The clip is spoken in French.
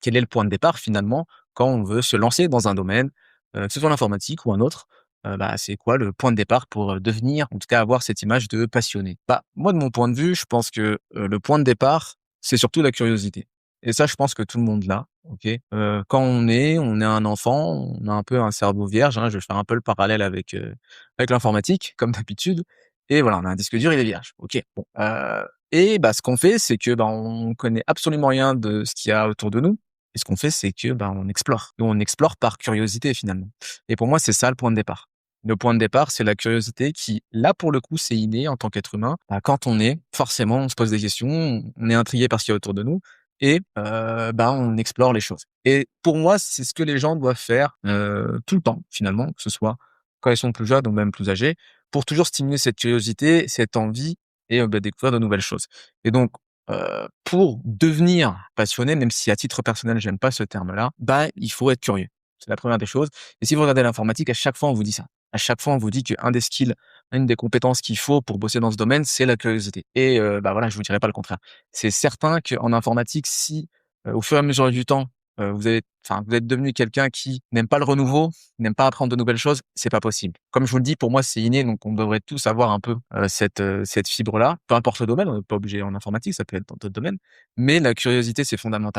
quel est le point de départ finalement quand on veut se lancer dans un domaine, que ce soit l'informatique ou un autre? C'est quoi le point de départ pour, devenir, en tout cas avoir cette image de passionné? Moi de mon point de vue, je pense que, le point de départ, c'est surtout la curiosité et ça, je pense que tout le monde l'a, OK? Quand on est un enfant, on a un peu un cerveau vierge, hein, je vais faire un peu le parallèle avec l'informatique comme d'habitude et voilà, on a un disque dur, il est vierge. OK, bon, ce qu'on fait, c'est que, on connaît absolument rien de ce qu'il y a autour de nous et ce qu'on fait, c'est que, on explore et on explore par curiosité finalement et pour moi, c'est ça le point de départ. Le point de départ, c'est la curiosité qui, là, pour le coup, c'est inné en tant qu'être humain. Quand on est, forcément, on se pose des questions, on est intrigué par ce qu'il y a autour de nous et on explore les choses et pour moi, c'est ce que les gens doivent faire, tout le temps finalement, que ce soit quand ils sont plus jeunes ou même plus âgés, pour toujours stimuler cette curiosité, cette envie et découvrir de nouvelles choses et donc pour devenir passionné, même si à titre personnel, j'aime pas ce terme-là, il faut être curieux. C'est la première des choses et si vous regardez l'informatique, à chaque fois, on vous dit ça. À chaque fois, on vous dit qu'un des skills, une des compétences qu'il faut pour bosser dans ce domaine, c'est la curiosité et voilà, je vous dirai pas le contraire. C'est certain qu'en informatique, si, au fur et à mesure du temps, vous êtes devenu quelqu'un qui n'aime pas le renouveau, n'aime pas apprendre de nouvelles choses, c'est pas possible. Comme je vous le dis, pour moi, c'est inné, donc on devrait tous avoir un peu, cette fibre-là, peu importe le domaine, on n'est pas obligé en informatique, ça peut être dans d'autres domaines, mais la curiosité, c'est fondamental.